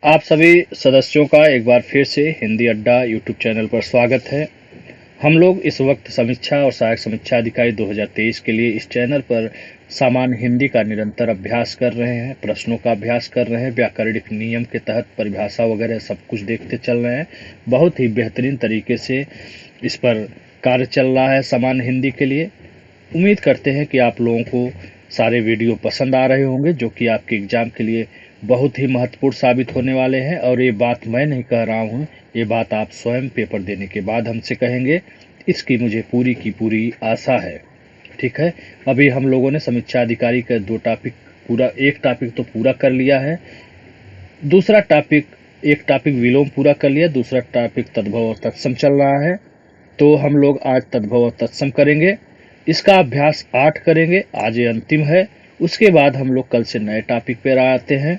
आप सभी सदस्यों का एक बार फिर से हिंदी अड्डा यूट्यूब चैनल पर स्वागत है। हम लोग इस वक्त समीक्षा और सहायक समीक्षा अधिकारी 2023 के लिए इस चैनल पर सामान्य हिंदी का निरंतर अभ्यास कर रहे हैं, प्रश्नों का अभ्यास कर रहे हैं, व्याकरणिक नियम के तहत परिभाषा वगैरह सब कुछ देखते चल रहे हैं। बहुत ही बेहतरीन तरीके से इस पर कार्य चल रहा है सामान्य हिंदी के लिए। उम्मीद करते हैं कि आप लोगों को सारे वीडियो पसंद आ रहे होंगे, जो कि आपके एग्ज़ाम के लिए बहुत ही महत्वपूर्ण साबित होने वाले हैं। और ये बात मैं नहीं कह रहा हूँ, ये बात आप स्वयं पेपर देने के बाद हमसे कहेंगे, इसकी मुझे पूरी की पूरी आशा है। ठीक है, अभी हम लोगों ने समीक्षा अधिकारी का एक टॉपिक तो पूरा कर लिया है। दूसरा टॉपिक, एक टॉपिक विलोम पूरा कर लिया, दूसरा टॉपिक तद्भव और तत्सम चल रहा है। तो हम लोग आज तद्भव और तत्सम करेंगे। इसका अभ्यास 8 करेंगे, आज ये अंतिम है। उसके बाद हम लोग कल से नए टॉपिक पर आते हैं।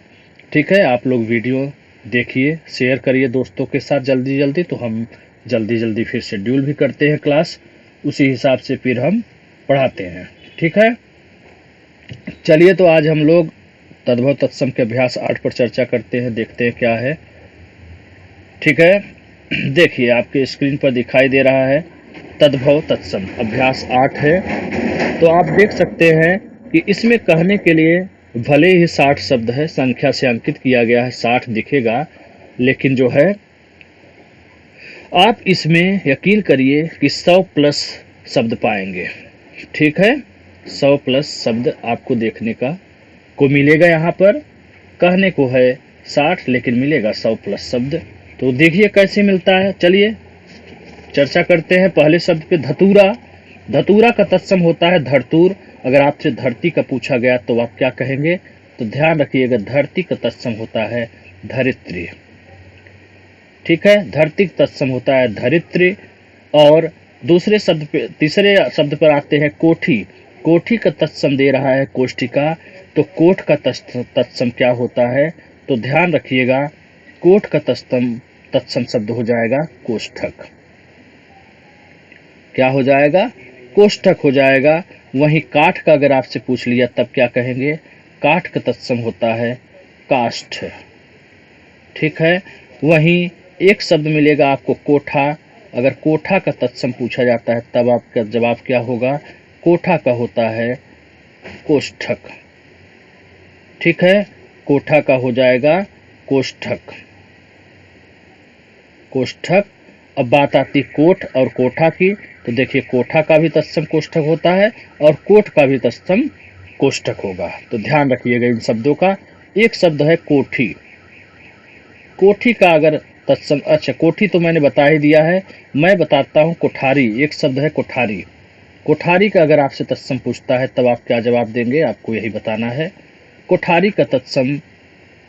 ठीक है, आप लोग वीडियो देखिए, शेयर करिए दोस्तों के साथ जल्दी जल्दी, तो हम जल्दी जल्दी फिर शेड्यूल भी करते हैं क्लास, उसी हिसाब से फिर हम पढ़ाते हैं। ठीक है, चलिए तो आज हम लोग तद्भव तत्सम के अभ्यास 8 पर चर्चा करते हैं, देखते हैं क्या है। ठीक है, देखिए आपके स्क्रीन पर दिखाई दे रहा है तद्भव तत्सम अभ्यास 8 है। तो आप देख सकते हैं कि इसमें कहने के लिए भले ही 60 शब्द है, संख्या से अंकित किया गया है, 60 दिखेगा, लेकिन जो है आप इसमें यकीन करिए कि 100 प्लस शब्द पाएंगे। ठीक है, 100 प्लस शब्द आपको देखने को मिलेगा। यहाँ पर कहने को है 60, लेकिन मिलेगा 100 प्लस शब्द। तो देखिए कैसे मिलता है। चलिए चर्चा करते हैं। पहले शब्द पे धतूरा। धतूरा का तत्सम होता है धरतूर। अगर आपसे धरती का पूछा गया तो आप क्या कहेंगे? तो ध्यान रखिएगा, धरती का तत्सम होता है धरित्री। ठीक है, धरती का तत्सम होता है धरित्री। और दूसरे शब्द पे, तीसरे शब्द पर आते हैं कोठी। कोठी का तत्सम दे रहा है कोष्ठिका। तो कोठ का तत्सम क्या होता है? तो ध्यान रखिएगा, कोठ का तत्सम शब्द हो जाएगा कोष्ठक। क्या हो जाएगा? कोष्ठक हो जाएगा। वहीं काठ का अगर आपसे पूछ लिया तब क्या कहेंगे? काठ का तत्सम होता है काष्ठ। ठीक है, वहीं एक शब्द मिलेगा आपको कोठा। अगर कोठा का तत्सम पूछा जाता है तब आपका जवाब क्या होगा? कोठा का होता है कोष्ठक। ठीक है, कोठा का हो जाएगा कोष्ठक। कोष्ठक। अब बात आती कोठ और कोठा की। तो देखिए, कोठा का भी तत्सम कोष्ठक होता है और कोठ का भी तत्सम कोष्ठक होगा। तो ध्यान रखिएगा इन शब्दों का। एक शब्द है कोठी। कोठी का अगर तत्सम, अच्छा कोठी तो मैंने बता ही दिया है, मैं बताता हूँ कोठारी। एक शब्द है कोठारी। कोठारी का अगर आपसे तत्सम पूछता है तब आप क्या जवाब देंगे? आपको यही बताना है। कोठारी का तत्सम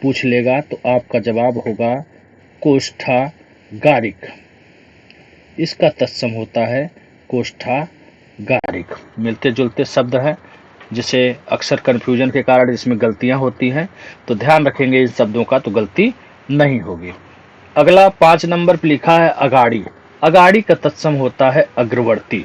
पूछ लेगा तो आपका जवाब होगा कोष्ठागारिक। इसका तत्सम होता है कोष्ठागारिक। मिलते जुलते शब्द हैं, जिसे अक्सर कन्फ्यूजन के कारण इसमें गलतियां होती हैं। तो ध्यान रखेंगे इन शब्दों का, तो गलती नहीं होगी। अगला 5 नंबर पर लिखा है अगाड़ी। अगाड़ी का तत्सम होता है अग्रवर्ती।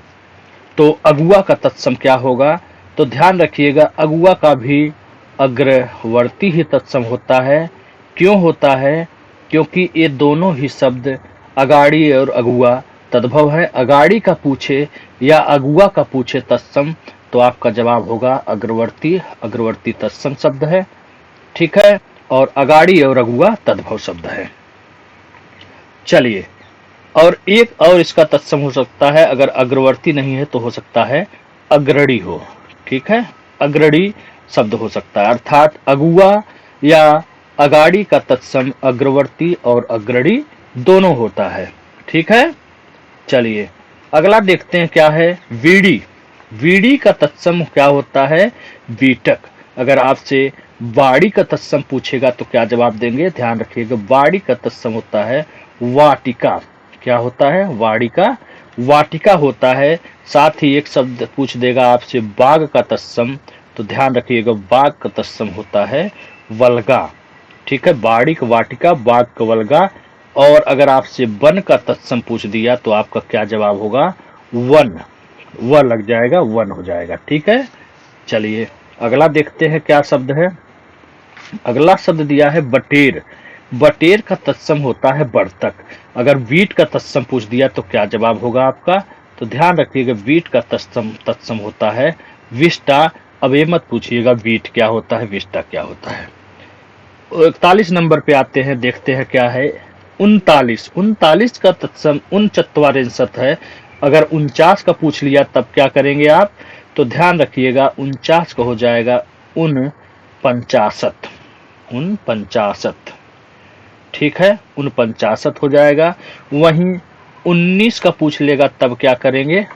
तो अगुआ का तत्सम क्या होगा? तो ध्यान रखिएगा, अगुआ का भी अग्रवर्ती ही तत्सम होता है। क्यों होता है? क्योंकि ये दोनों ही शब्द अगाड़ी और अगुआ तद्भव है। अगाड़ी का पूछे या अगुआ का पूछे तत्सम तो आपका जवाब होगा अग्रवर्ती। अग्रवर्ती तत्सम शब्द है। ठीक है, और अगाड़ी और अगुआ तद्भव शब्द है। चलिए, और एक और इसका तत्सम हो सकता है, अगर अग्रवर्ती नहीं है तो हो सकता है अग्रणी हो। ठीक है, अग्रणी शब्द हो सकता है, अर्थात अगुआ या अगाड़ी का तत्सम अग्रवर्ती और अग्रणी दोनों होता है। ठीक है, चलिए अगला देखते हैं क्या है। वीड़ी। वीड़ी का तत्सम क्या होता है? बीटक। अगर आपसे बाड़ी का तत्सम पूछेगा तो क्या जवाब देंगे? ध्यान रखिएगा, बाड़ी का तत्सम होता है वाटिका। क्या होता है? वाटिका। वाटिका होता है। साथ ही एक शब्द पूछ देगा आपसे बाघ का तत्सम, तो ध्यान रखिएगा, बाघ का तत्सम होता है वल्गा। ठीक है, बाड़ी का वाटिका, बाघ का वल्गा। और अगर आपसे वन का तत्सम पूछ दिया तो आपका क्या जवाब होगा? वन। व लग जाएगा, वन हो जाएगा। ठीक है, चलिए अगला देखते हैं क्या शब्द है। अगला शब्द दिया है बटेर। बटेर का तत्सम होता है बर्तक। अगर वीट का तत्सम पूछ दिया तो क्या जवाब होगा आपका? तो ध्यान रखिएगा, वीट का तत्सम होता है विष्टा। अब ये मत पूछिएगा वीट क्या होता है, विष्टा क्या होता है। 41 नंबर पे आते हैं, देखते हैं क्या है। 39 का तत्सम 49 है। अगर 49 का पूछ लिया तब क्या करेंगे आप? तो ध्यान रखिएगा 49 का हो जाएगा 49। ठीक है, 49 हो जाएगा। वहीं 19 का पूछ लेगा तब क्या करेंगे?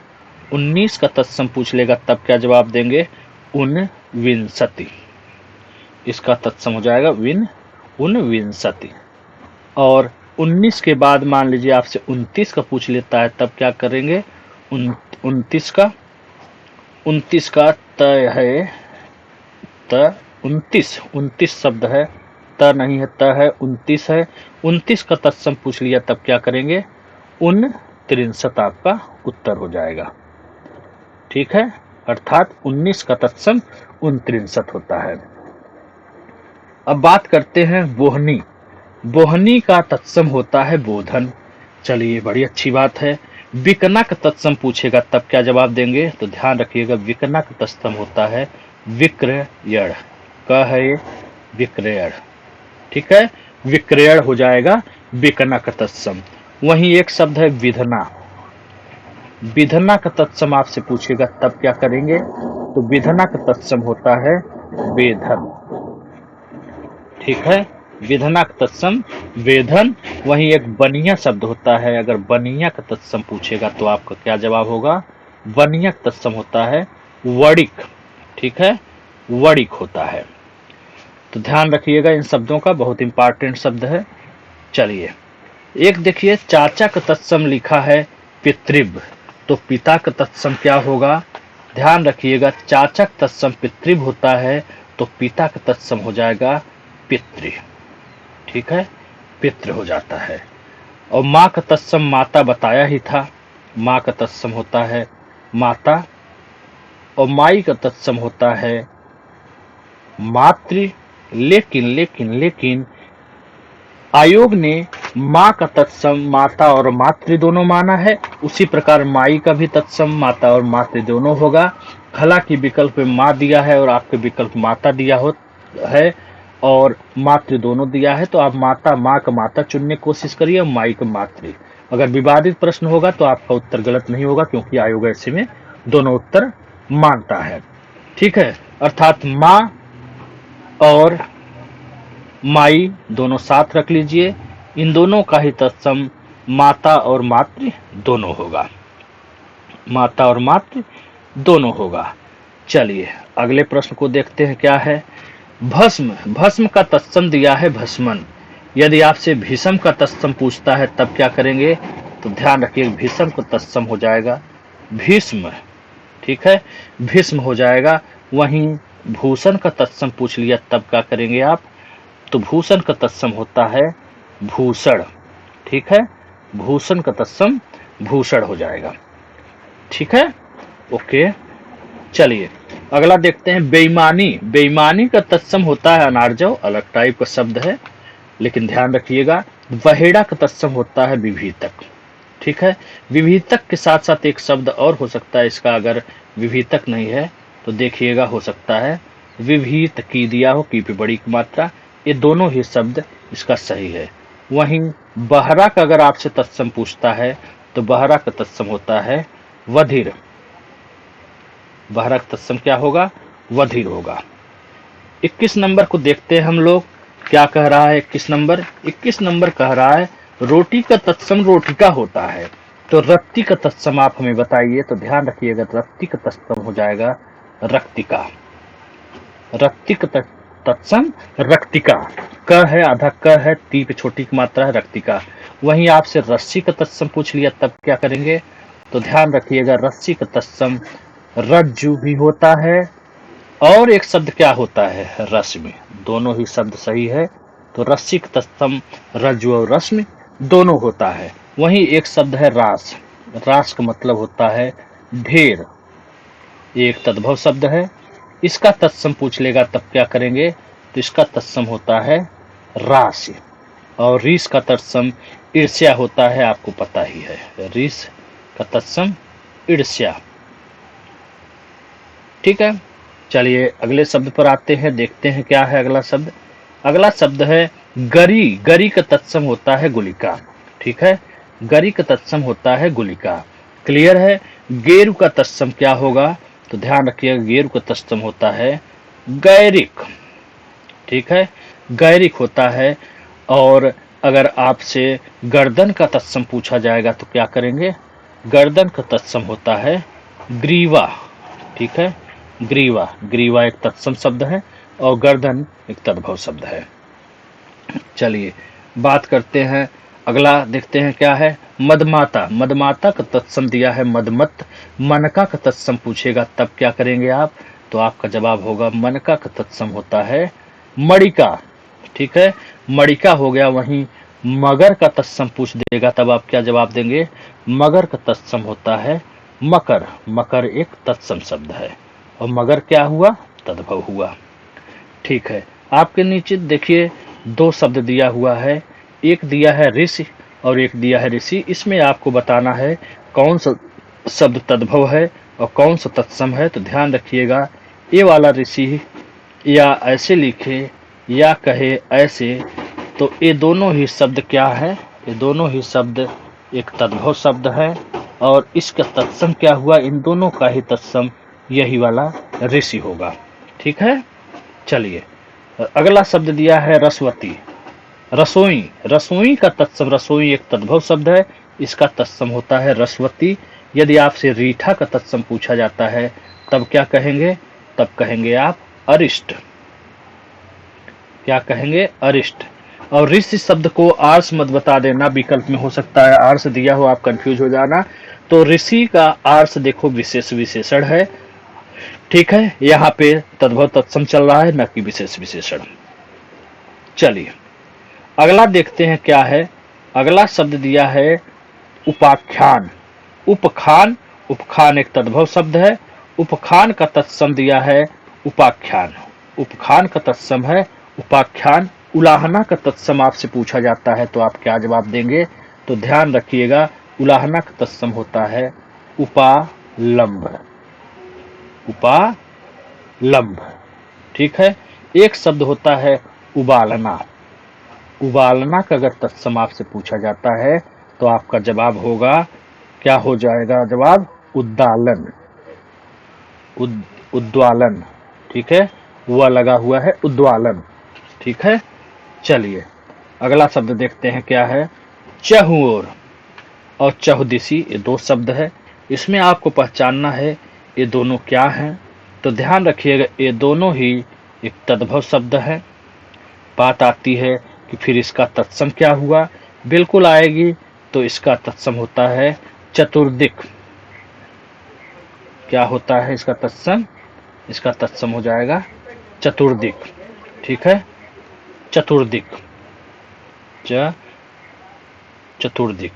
19 का तत्सम पूछ लेगा तब क्या जवाब देंगे? 49। इसका तत्सम हो जाएगा 49। और 19 के बाद मान लीजिए आपसे 29 का पूछ लेता है तब क्या करेंगे? 29 का त है, त 29 शब्द है, त नहीं है, त है, 29 है। 29 का तत्सम पूछ लिया तब क्या करेंगे? 49 आपका उत्तर हो जाएगा। ठीक है, अर्थात 19 का तत्सम 49 होता है। अब बात करते हैं बोहनी। बोहनी का तत्सम होता है बोधन। चलिए, बड़ी अच्छी बात है। विकना का तत्सम पूछेगा तब क्या जवाब देंगे? तो ध्यान रखिएगा, विकना का तत्सम होता है विक्रयण। का है ये? विक्रयण। ठीक है, विक्रयण हो जाएगा विकना का तत्सम। वहीं एक शब्द है विधना। विधना का तत्सम आपसे पूछेगा तब क्या करेंगे? तो विधना का तत्सम होता है वेधन। ठीक है, विधना का तत्सम वेधन। वहीं एक बनिया शब्द होता है, अगर बनिया का तत्सम पूछेगा तो आपका क्या जवाब होगा? बनिया का तत्सम होता है वणिक। ठीक है, वणिक होता है। तो ध्यान रखिएगा, इन शब्दों का बहुत इंपॉर्टेंट शब्द है। चलिए, एक देखिए, चाचा का तत्सम लिखा है पितृव्य, तो पिता का तत्सम क्या होगा? ध्यान रखिएगा, चाचा का तत्सम पितृव्य होता है तो पिता का तत्सम हो जाएगा पितृ। ठीक है, पितृ हो जाता है। और माँ का तत्सम माता बताया ही था, माँ का तत्सम होता है माता। और माई का तत्सम होता है मातृ। लेकिन आयोग ने माँ का तत्सम माता और मातृ दोनों माना है, उसी प्रकार माई का भी तत्सम माता और मातृ दोनों होगा। हालांकि विकल्प में माँ दिया है और आपके विकल्प माता दिया है और मातृ दोनों दिया है, तो आप माता, माँ का माता चुनने की कोशिश करिए और माई का मातृ। अगर विवादित प्रश्न होगा तो आपका उत्तर गलत नहीं होगा, क्योंकि आयोग ऐसे में दोनों उत्तर मानता है। ठीक है, अर्थात माँ और माई दोनों साथ रख लीजिए। इन दोनों का ही तत्सम माता और मातृ दोनों होगा। माता और मातृ दोनों होगा। चलिए, अगले प्रश्न को देखते हैं क्या है। भस्म का तत्सम दिया है भस्मन। यदि आपसे भीषम का तत्सम पूछता है तब क्या करेंगे? तो ध्यान रखिए, भीषम का तत्सम हो जाएगा भीष्म। ठीक है, भीष्म हो जाएगा। वहीं भूषण का तत्सम पूछ लिया तब क्या करेंगे आप? तो भूषण का तत्सम होता है भूषण। ठीक है, भूषण का तत्सम भूषण हो जाएगा। ठीक है, ओके। चलिए, अगला देखते हैं बेईमानी। बेईमानी का तत्सम होता है अनार्जव, अलग टाइप का शब्द है, लेकिन ध्यान रखिएगा वहेड़ा का तत्सम होता है विभीतक। ठीक है, विभीतक के साथ साथ एक शब्द और हो सकता है इसका, अगर विभीतक नहीं है तो देखिएगा, हो सकता है विभीत की दिया हो, की पे बड़ी मात्रा। ये दोनों ही शब्द इसका सही है। वहीं बहरा का अगर आपसे तत्सम पूछता है तो बहरा का तत्सम होता है वधिर। बहरा का तत्सम क्या होगा? वधिर होगा। 21 नंबर को देखते हैं हम लोग, क्या कह रहा है 21 नंबर कह रहा है रोटी का तत्सम रोटिका होता है, तो रक्ति का तत्सम आप हमें बताइए। तो ध्यान रखिएगा, रक्ति का तत्सम हो जाएगा रक्तिका। रक्ति का तत्सम रक्तिका। क है, आधा क है, ती पे छोटी की मात्रा है, रक्तिका। वहीं आपसे रस्सी का तत्सम पूछ लिया तब क्या करेंगे? तो ध्यान रखिएगा, रस्सी का तत्सम रज्जु भी होता है और एक शब्द क्या होता है? रश्मि। दोनों ही शब्द सही है, तो रस्सी का तत्सम रज्जु और रश्मि दोनों होता है। वहीं एक शब्द है रास। रास का मतलब होता है ढेर, एक तद्भव शब्द है। इसका तत्सम पूछ लेगा तब क्या करेंगे? तो इसका तत्सम होता है राशि। और रीस का तत्सम ईर्ष्या होता है, आपको पता ही है। रीस का तत्सम ईर्ष्या। ठीक है, चलिए अगले शब्द पर आते हैं, देखते हैं क्या है अगला शब्द। अगला शब्द है गरी। गरी का तत्सम होता है गुलिका। ठीक है, गरी का तत्सम होता है गुलिका। क्लियर है। गेरु का तत्सम क्या होगा, तो ध्यान रखिएगा, गेरु का तत्सम होता है गैरिक। ठीक है, गैरिक होता है। और अगर आपसे गर्दन का तत्सम पूछा जाएगा तो क्या करेंगे, गर्दन का तत्सम होता है ग्रीवा। ठीक है, ग्रीवा। ग्रीवा एक तत्सम शब्द है और गर्दन एक तद्भव शब्द है। चलिए बात करते हैं, अगला देखते हैं क्या है, मदमाता। मदमाता का तत्सम दिया है मदमत। मनका का तत्सम पूछेगा तब क्या करेंगे आप, तो आपका जवाब होगा मनका का तत्सम होता है मणिका। ठीक है, मणिका हो गया। वहीं मगर का तत्सम पूछ देगा तब आप क्या जवाब देंगे, मगर का तत्सम होता है मकर। मकर एक तत्सम शब्द है और मगर क्या हुआ, तद्भव हुआ। ठीक है, आपके नीचे देखिए दो शब्द दिया हुआ है, एक दिया है ऋषि और एक दिया है ऋषि। इसमें आपको बताना है कौन सा शब्द तद्भव है और कौन सा तत्सम है। तो ध्यान रखिएगा, ये वाला ऋषि या ऐसे लिखे या कहे ऐसे, तो ये दोनों ही शब्द क्या है, ये दोनों ही शब्द एक तद्भव शब्द है और इसका तत्सम क्या हुआ, इन दोनों का ही तत्सम यही वाला ऋषि होगा। ठीक है, चलिए अगला शब्द दिया है रसवती। रसोई। रसोई का तत्सम, रसोई एक तद्भव शब्द है, इसका तत्सम होता है रसवती। यदि आपसे रीठा का तत्सम पूछा जाता है तब क्या कहेंगे, तब कहेंगे आप अरिष्ट। क्या कहेंगे, अरिष्ट। और ऋषि शब्द को आर्स मत बता देना, विकल्प में हो सकता है आर्स दिया हो, आप कंफ्यूज हो जाना। तो ऋषि का आर्स देखो विशेष विशेषण है। ठीक है, यहाँ पे तद्भव तत्सम चल रहा है, न कि विशेष विशेषण। चलिए अगला देखते हैं क्या है। अगला शब्द दिया है उपाख्यान। उपखान। उपखान एक तद्भव शब्द है, उपखान का तत्सम दिया है उपाख्यान। उपखान का तत्सम है उपाख्यान। उलाहना का तत्सम आपसे पूछा जाता है तो आप क्या जवाब देंगे, तो ध्यान रखिएगा, उलाहना का तत्सम होता है उपालंब। उपालंब। ठीक है, एक शब्द होता है उबालना। उबालना का अगर तत्सम आपसे पूछा जाता है तो आपका जवाब होगा, क्या हो जाएगा जवाब, उद्दालन। उद्वालन। ठीक है, वह लगा हुआ है उद्वालन। ठीक है, चलिए अगला शब्द देखते हैं क्या है, चहुओर और चहुदिशी। ये दो शब्द है, इसमें आपको पहचानना है ये दोनों क्या हैं। तो ध्यान रखिएगा, ये दोनों ही एक तद्भव शब्द है। बात आती है कि फिर इसका तत्सम क्या हुआ, बिल्कुल आएगी। तो इसका तत्सम होता है चतुर्दिक। क्या होता है इसका तत्सम, इसका तत्सम हो जाएगा चतुर्दिक। ठीक है, चतुर्दिक। चतुर्दिक।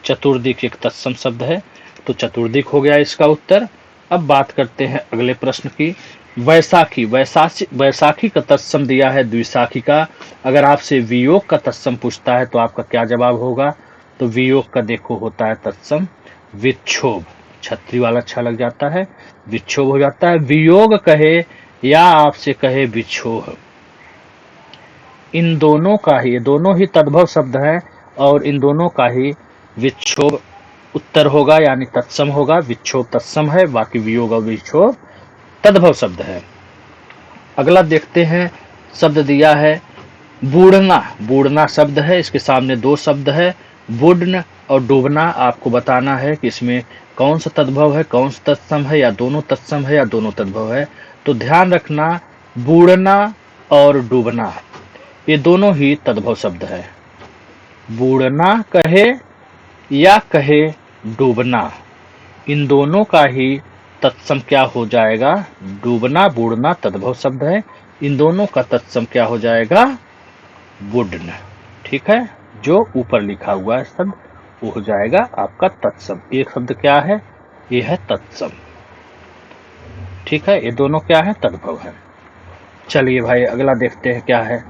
चतुर्दिक एक तत्सम शब्द है, तो चतुर्दिक हो गया इसका उत्तर। अब बात करते हैं अगले प्रश्न की, वैसाखी। वैसाखी का तत्सम दिया है द्विशाखी का। अगर आपसे वियोग का तत्सम पूछता है तो आपका क्या जवाब होगा, तो वियोग का देखो होता है तत्सम विक्षोभ। छतरी वाला अच्छा लग जाता है, विक्षोभ हो जाता है। वियोग कहे या आपसे कहे विक्षोभ, इन दोनों का ही, दोनों ही तद्भव शब्द है और इन दोनों का ही विक्षोभ उत्तर होगा, यानी तत्सम होगा। विक्षोभ तत्सम है, बाकी वियोग और विक्षोभ तद्भव शब्द है। अगला देखते हैं, शब्द दिया है बूढ़ना। बूढ़ना शब्द है, इसके सामने दो शब्द है, बुढ़न और डूबना। आपको बताना है कि इसमें कौन सा तद्भव है, कौन सा तत्सम है, या दोनों तत्सम है या दोनों तद्भव है। तो ध्यान रखना, बूढ़ना और डूबना ये दोनों ही तद्भव शब्द है। बूढ़ना कहे या कहे डूबना, इन दोनों का ही तत्सम क्या हो जाएगा, डूबना। बूढ़ना तद्भव शब्द है, इन दोनों का तत्सम क्या हो जाएगा, बुढ़न। ठीक है, जो ऊपर लिखा हुआ है शब्द वो हो जाएगा आपका तत्सम। एक शब्द क्या है, ये है तत्सम। ठीक है, ये दोनों क्या है, तद्भव है। चलिए भाई अगला देखते हैं क्या है।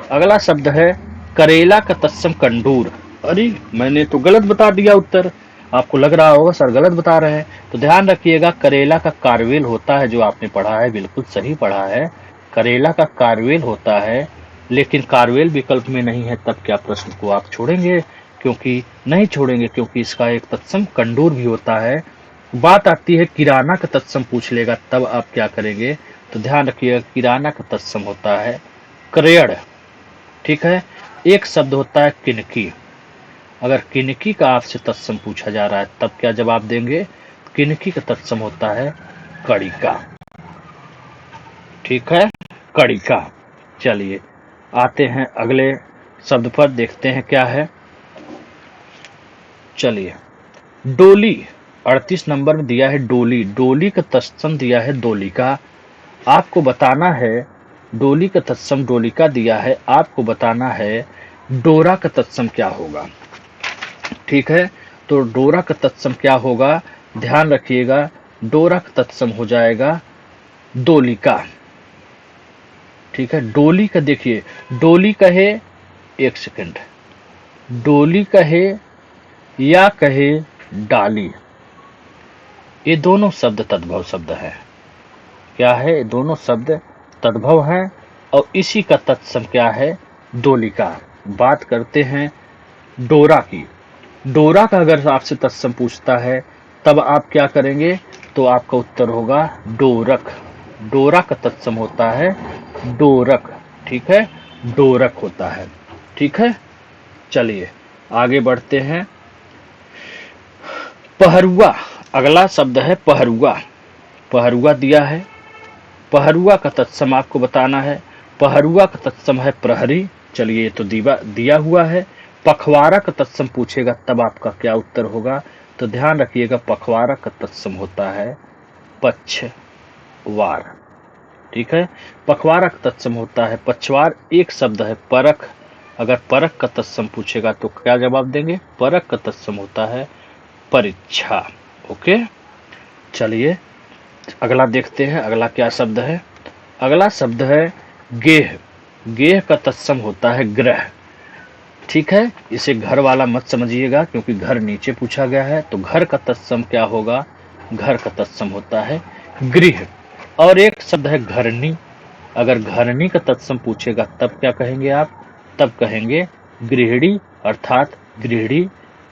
अगला शब्द है करेला का तत्सम कंडूर। अरे मैंने तो गलत बता दिया उत्तर, आपको लग रहा होगा सर गलत बता रहे हैं, तो ध्यान रखिएगा करेला का कार्वेल होता है, जो आपने पढ़ा है बिल्कुल सही पढ़ा है, करेला का कार्वेल होता है। लेकिन कार्वेल विकल्प में नहीं है, तब क्या प्रश्न को आप छोड़ेंगे? क्योंकि नहीं छोड़ेंगे, क्योंकि इसका एक तत्सम कंडूर भी होता है। बात आती है किराना का तत्सम पूछ लेगा, तब आप क्या करेंगे? तो ध्यान रखिएगा किराना का तत्सम होता है करेड़। ठीक है, एक शब्द होता है किनकी। अगर किनकी का आपसे तत्सम पूछा जा रहा है तब क्या जवाब देंगे? किनकी का तत्सम होता है कड़िका। ठीक है, कड़िका। चलिए आते हैं अगले शब्द पर, देखते हैं क्या है। चलिए डोली 38 नंबर में दिया है डोली। डोली का तत्सम दिया है डोलिका। आपको बताना है डोली का तत्सम डोलिका दिया है, आपको बताना है डोरा का तत्सम क्या होगा। ठीक है, तो डोरा का तत्सम क्या होगा? ध्यान रखिएगा, डोरा का तत्सम हो जाएगा डोलिका। ठीक है, डोली का देखिए, डोली कहे, एक सेकंड, डोली कहे या कहे डाली, ये दोनों शब्द तद्भव शब्द है। क्या है? ये दोनों शब्द तद्भव हैं और इसी का तत्सम क्या है? डोलिका। बात करते हैं डोरा की। डोरा का अगर आपसे तत्सम पूछता है तब आप क्या करेंगे? तो आपका उत्तर होगा डोरक। डोरा का तत्सम होता है डोरक। ठीक है, डोरक होता है। ठीक है, चलिए आगे बढ़ते हैं। पहरुआ, अगला शब्द है पहरुआ। पहरुआ दिया है, पहरुआ का तत्सम आपको बताना है। पहरुआ का तत्सम है प्रहरी। चलिए ये तो दिया हुआ है। पखवाड़ा का तत्सम पूछेगा तब आपका क्या उत्तर होगा? तो ध्यान रखिएगा पखवाड़ा का तत्सम होता है पछवार। ठीक है, पखवाड़ा का तत्सम होता है पछवार। एक शब्द है परख। अगर परख का तत्सम पूछेगा तो क्या जवाब देंगे? परख का तत्सम होता है परीक्षा। ओके, चलिए अगला देखते हैं, अगला क्या शब्द है। अगला शब्द है गेह। गेह का तत्सम होता है ग्रह। ठीक है, इसे घर वाला मत समझिएगा क्योंकि घर नीचे पूछा गया है, तो घर का तत्सम क्या होगा? घर का तत्सम होता है गृह। और एक शब्द है घरनी। अगर घरनी का तत्सम पूछेगा तब क्या कहेंगे आप? तब कहेंगे गृहिणी, अर्थात गृहिणी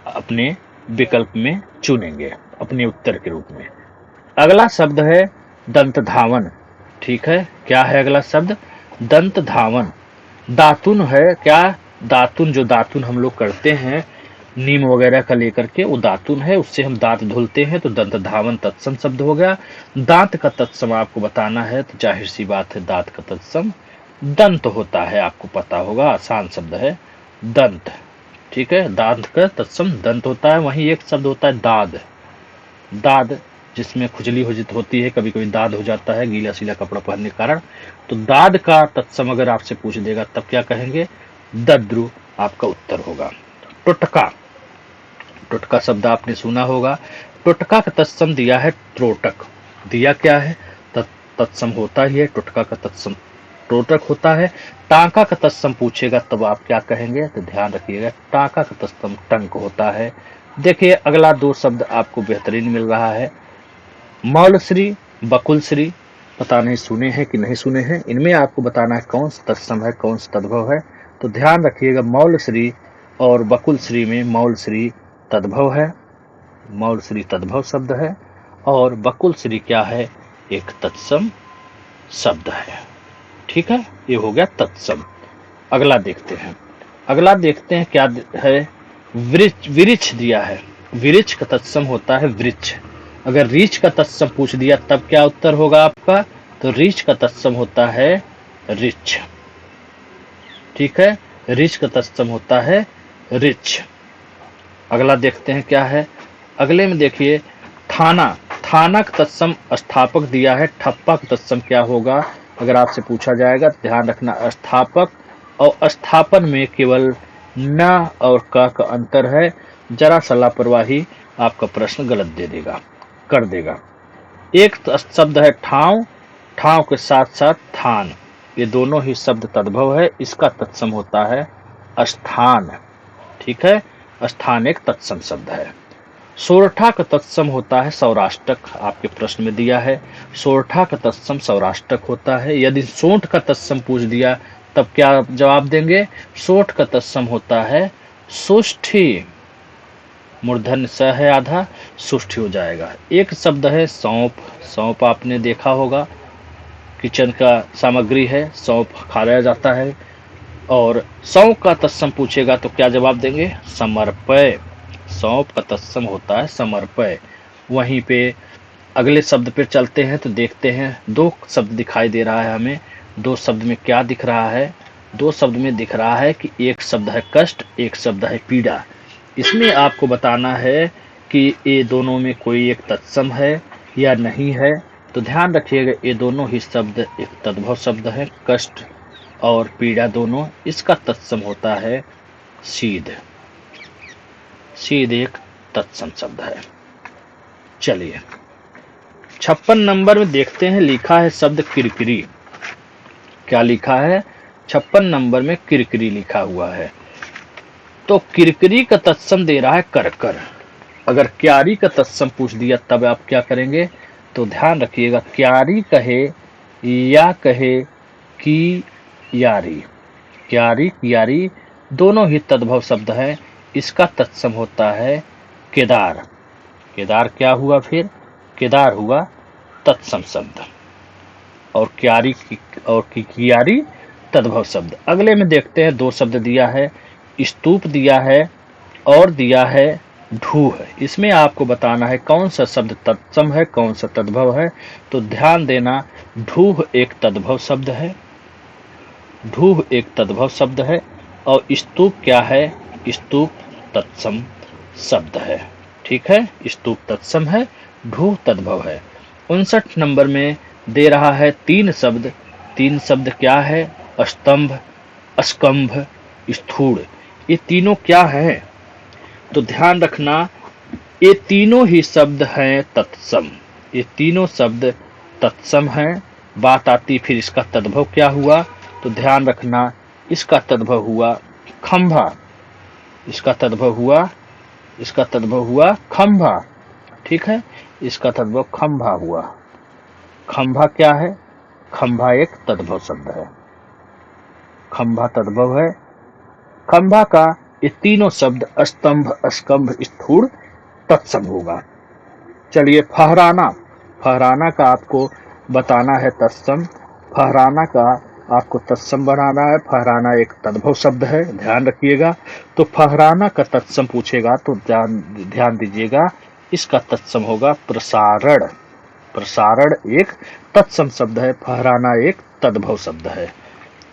अपने विकल्प में चुनेंगे अपने उत्तर के रूप में। अगला शब्द है दंत धावन। ठीक है, क्या है अगला शब्द? दंत धावन। दातुन है क्या? दातुन, जो दातुन हम लोग करते हैं नीम वगैरह का लेकर के, वो दातुन है, उससे हम दांत धुलते हैं, तो दंत धावन तत्सम शब्द हो गया। दांत का तत्सम आपको बताना है, तो जाहिर सी बात है दांत का तत्सम दंत होता है, आपको पता होगा, आसान शब्द है दंत। ठीक है, दांत का तत्सम दंत होता है। वहीं एक शब्द होता है दाद। दाद जिसमें खुजली होती है, कभी कभी दाद हो जाता है गीला सीला कपड़ा पहनने के कारण, तो दाद का तत्सम अगर आपसे पूछ देगा तब क्या कहेंगे? दद्रु आपका उत्तर होगा। टुटका, टुटका शब्द आपने सुना होगा। टुटका का तत्सम दिया है त्रोटक। दिया क्या है? तत्सम होता ही है, टुटका का तत्सम त्रोटक होता है। टांका का तत्सम पूछेगा तब आप क्या कहेंगे? तो ध्यान रखिएगा टांका का तत्सम टंक होता है। देखिए अगला दो शब्द आपको बेहतरीन मिल रहा है, मौलश्री, बकुलश्री। पता नहीं सुने हैं कि नहीं सुने हैं, इनमें आपको बताना है कौन सा तत्सम है कौन सा तद्भव है। तो ध्यान रखिएगा मौलश्री और बकुलश्री में मौलश्री तद्भव है, मौलश्री तद्भव शब्द है, और बकुलश्री क्या है? एक तत्सम शब्द है। ठीक है, ये हो गया तत्सम। अगला देखते हैं, अगला देखते हैं क्या है। वृक्ष, वृक्ष दिया है। वृक्ष का तत्सम होता है वृक्ष। अगर रीछ का तत्सम पूछ दिया तब क्या उत्तर होगा आपका? तो रीछ का तत्सम होता है ऋक्ष। ठीक है, ऋक्ष का तत्सम होता है ऋक्ष। अगला देखते हैं क्या है। अगले में देखिए थाना। थाना का तत्सम स्थापक दिया है। ठप्पा का तत्सम क्या होगा अगर आपसे पूछा जाएगा? ध्यान रखना स्थापक और स्थापन में केवल न और क का अंतर है। जरा सा लापरवाही आपका प्रश्न गलत दे देगा, कर देगा। एक शब्द है ठाव। ठाव के साथ साथ थान। ये दोनों ही शब्द तद्भव है। इसका तत्सम होता है स्थान। ठीक है, स्थान एक तत्सम शब्द है। सोरठा का तत्सम होता है सौराष्ट्रक। आपके प्रश्न में दिया है सोरठा का तत्सम सौराष्ट्रक होता है। यदि सोंठ का तत्सम पूछ दिया तब क्या जवाब देंगे? सोठ का तत्सम होता है सुष्ठी। मूर्धन्य स है आधा, सुष्ठी हो जाएगा। एक शब्द है सौंफ। सौंफ आपने देखा होगा, किचन का सामग्री है, सौंफ खाया जाता है। और सौंफ का तत्सम पूछेगा तो क्या जवाब देंगे? समर्पय। सौंफ का तत्सम होता है समर्पय। वहीं पे अगले शब्द पे चलते हैं तो देखते हैं दो शब्द दिखाई दे रहा है हमें। दो शब्द में क्या दिख रहा है? दो शब्द में दिख रहा है कि एक शब्द है कष्ट, एक शब्द है पीड़ा। इसमें आपको बताना है कि ये दोनों में कोई एक तत्सम है या नहीं है। तो ध्यान रखिएगा ये दोनों ही शब्द एक तद्भव शब्द है, कष्ट और पीड़ा दोनों। इसका तत्सम होता है सीध। सीध एक तत्सम शब्द है। चलिए 56 नंबर में देखते हैं, लिखा है शब्द किरकिरी। क्या लिखा है? 56 नंबर में किरकिरी लिखा हुआ है। तो किरकिरी का तत्सम दे रहा है करकर। अगर क्यारी का तत्सम पूछ दिया तब आप क्या करेंगे? तो ध्यान रखिएगा, क्यारी कहे या कहे कि यारी। क्यारी क्यारी दोनों ही तद्भव शब्द हैं। इसका तत्सम होता है केदार। केदार क्या हुआ फिर? केदार हुआ तत्सम शब्द। और क्यारी और कियारी तद्भव शब्द। अगले में देखते हैं, दो शब्द दिया है, स्तूप दिया है और दिया है ढूह। इसमें आपको बताना है कौन सा शब्द तत्सम है, कौन सा तद्भव है। तो ध्यान देना, ढूह एक तद्भव शब्द है। ढूह एक तद्भव शब्द है। और स्तूप क्या है? स्तूप तत्सम शब्द है। ठीक है, स्तूप तत्सम है, ढूह तद्भव है। 59 नंबर में दे रहा है तीन शब्द। तीन शब्द क्या है? स्तंभ, स्कंभ, स्थूल। ये तीनों क्या है? तो ध्यान रखना, ये तीनों ही शब्द हैं तत्सम। ये तीनों शब्द तत्सम हैं। बात आती फिर इसका तद्भव क्या हुआ? तो ध्यान रखना, इसका तद्भव हुआ खंभा। इसका तद्भव हुआ खंभा। ठीक है, इसका तद्भव खंभा हुआ। खंभा क्या है? खंभा एक तद्भव शब्द है। खंभा तद्भव है। खंभा का ये तीनों शब्द स्तंभ, स्कंभ, स्थूल तत्सम होगा। चलिए फहराना। फहराना का आपको बताना है तत्सम। फहराना का आपको तत्सम बनाना है। फहराना एक तद्भव शब्द है, ध्यान रखिएगा। तो फहराना का तत्सम पूछेगा तो ध्यान दीजिएगा, इसका तत्सम होगा प्रसारण। प्रसारण एक तत्सम शब्द है, फहराना एक तद्भव शब्द है।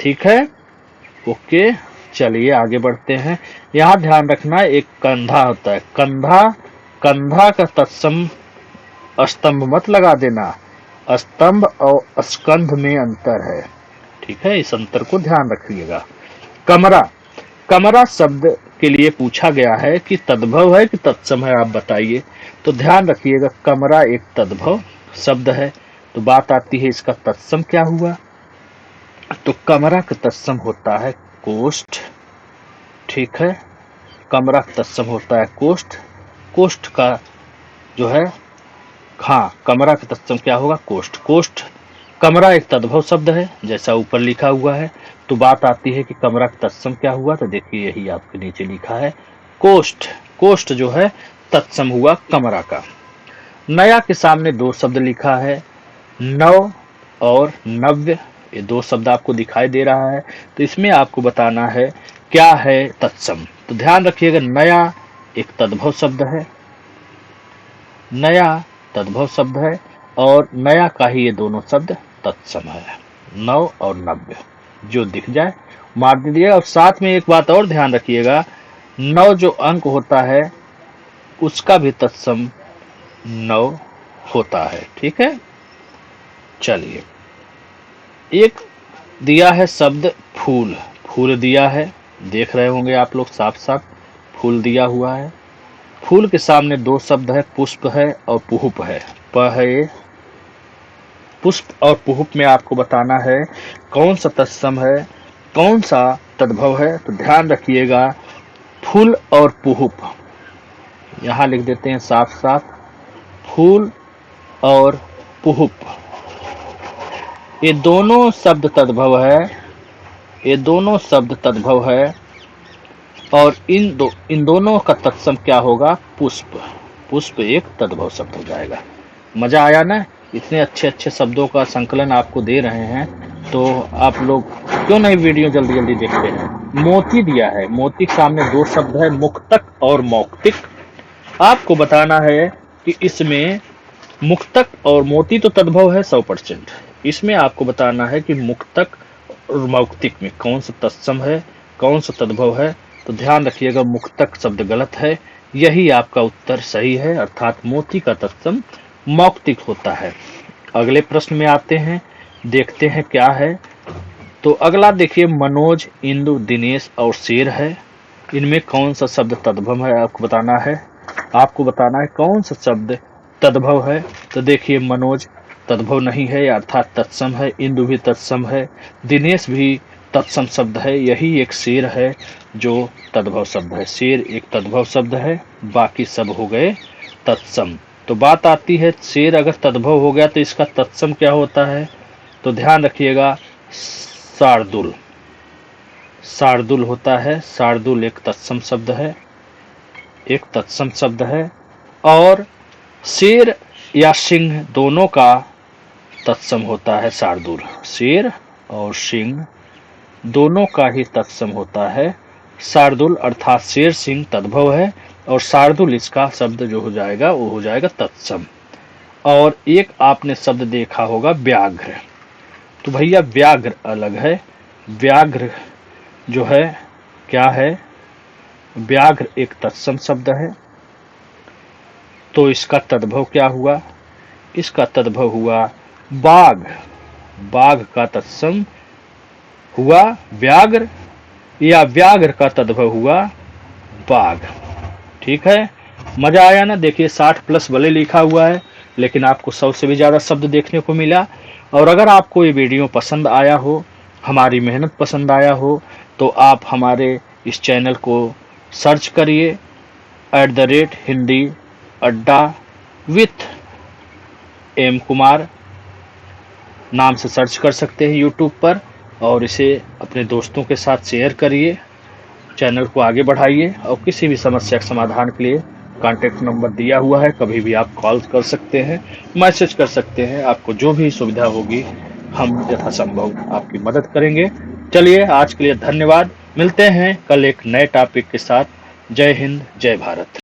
ठीक है, ओके। चलिए आगे बढ़ते हैं। यहाँ ध्यान रखना, एक कंधा होता है। कंधा का तत्सम स्तंभ मत लगा देना। स्तंभ और स्कंध में अंतर है। ठीक है, इस अंतर को ध्यान रखिएगा। कमरा। कमरा शब्द के लिए पूछा गया है कि तद्भव है कि तत्सम है, आप बताइए। तो ध्यान रखिएगा, कमरा एक तद्भव शब्द है। तो बात आती है इसका तत्सम क्या हुआ? तो कमरा का तत्सम होता है कोष्ठ। ठीक है, कमरा का तत्सम होता है कोष्ठ। कोष्ठ का जो है, हाँ, कमरा का तत्सम क्या होगा? कोष्ठ। कोष्ठ कमरा एक तद्भव शब्द है जैसा ऊपर लिखा हुआ है। तो बात आती है कि कमरा का तत्सम क्या हुआ? तो देखिए यही आपके नीचे लिखा है कोष्ठ। कोष्ठ जो है तत्सम हुआ कमरा का। नया के सामने दो शब्द लिखा है, नव और नव्य। ये दो शब्द आपको दिखाई दे रहा है। तो इसमें आपको बताना है क्या है तत्सम। तो ध्यान रखिएगा, नया एक तद्भव शब्द है। नया तद्भव शब्द है और नया का ही ये दोनों शब्द तत्सम है। नव और नव्य जो दिख जाए मार दीजिए। और साथ में एक बात और ध्यान रखिएगा, नव जो अंक होता है उसका भी तत्सम नव होता है। ठीक है, चलिए एक दिया है शब्द फूल। फूल दिया है, देख रहे होंगे आप लोग साफ साफ, फूल दिया हुआ है। फूल के सामने दो शब्द है, पुष्प है और पुष्प है। प है पुष्प और पुहुप में आपको बताना है कौन सा तत्सम है, कौन सा तद्भव है। तो ध्यान रखिएगा, फूल और पुहुप, यहां लिख देते हैं साफ साफ, फूल और पुहुप, ये दोनों शब्द तद्भव है, ये दोनों शब्द तद्भव है। और इन दोनों का तत्सम क्या होगा, पुष्प। पुष्प एक तद्भव शब्द हो जाएगा। मजा आया ना? इतने अच्छे अच्छे शब्दों का संकलन आपको दे रहे हैं, तो आप लोग क्यों नहीं वीडियो जल्दी जल्दी देखते हैं। मोती दिया है, मोती के सामने दो शब्द है, मुक्तक और मौक्तिक। आपको बताना है कि इसमें मुक्तक और मोती तो तद्भव है 100%, इसमें आपको बताना है कि मुक्तक और मौक्तिक में कौन सा तत्सम है, कौन सा तद्भव है। तो ध्यान रखिएगा, मुक्तक शब्द गलत है, यही आपका उत्तर सही है, अर्थात मोती का तत्सम मौक्तिक होता है। अगले प्रश्न में आते हैं, देखते हैं क्या है। तो अगला देखिए, मनोज, इंदु, दिनेश और शेर है, इनमें कौन सा शब्द तद्भव है आपको बताना है। आपको बताना है कौन सा शब्द तद्भव है। तो देखिए, मनोज तद्भव नहीं है, अर्थात तत्सम है। इंदु भी तत्सम है, दिनेश भी तत्सम शब्द है, यही एक शेर है जो तद्भव शब्द है। शेर एक तद्भव शब्द है, बाकी सब हो गए तत्सम। तो बात आती है, शेर अगर तद्भव हो गया तो इसका तत्सम क्या होता है। तो ध्यान रखिएगा, शार्दुल, शार्दुल होता है। शार्दुल एक तत्सम शब्द है, एक तत्सम शब्द है। और शेर या सिंह दोनों का तत्सम होता है शार्दुल। शेर और सिंह दोनों का ही तत्सम होता है शार्दुल, अर्थात शेर सिंह तद्भव है और शार्दुल इसका शब्द जो हो जाएगा वो हो जाएगा तत्सम। और एक आपने शब्द देखा होगा व्याघ्र, तो भैया व्याघ्र अलग है। व्याघ्र जो है क्या है, व्याघ्र एक तत्सम शब्द है। तो इसका तद्भव क्या हुआ, इसका तद्भव हुआ बाघ। बाघ का तत्सम हुआ व्याघ्र, या व्याघ्र का तद्भव हुआ बाघ। ठीक है, मजा आया ना? देखिए 60+ भले लिखा हुआ है, लेकिन आपको 100 से भी ज्यादा शब्द देखने को मिला। और अगर आपको ये वीडियो पसंद आया हो, हमारी मेहनत पसंद आया हो, तो आप हमारे इस चैनल को सर्च करिए @हिंदी अड्डा विथ एम कुमार नाम से सर्च कर सकते हैं यूट्यूब पर, और इसे अपने दोस्तों के साथ शेयर करिए, चैनल को आगे बढ़ाइए। और किसी भी समस्या के समाधान के लिए कॉन्टैक्ट नंबर दिया हुआ है, कभी भी आप कॉल कर सकते हैं, मैसेज कर सकते हैं, आपको जो भी सुविधा होगी हम यथासंभव आपकी मदद करेंगे। चलिए, आज के लिए धन्यवाद, मिलते हैं कल एक नए टॉपिक के साथ। जय हिंद, जय भारत।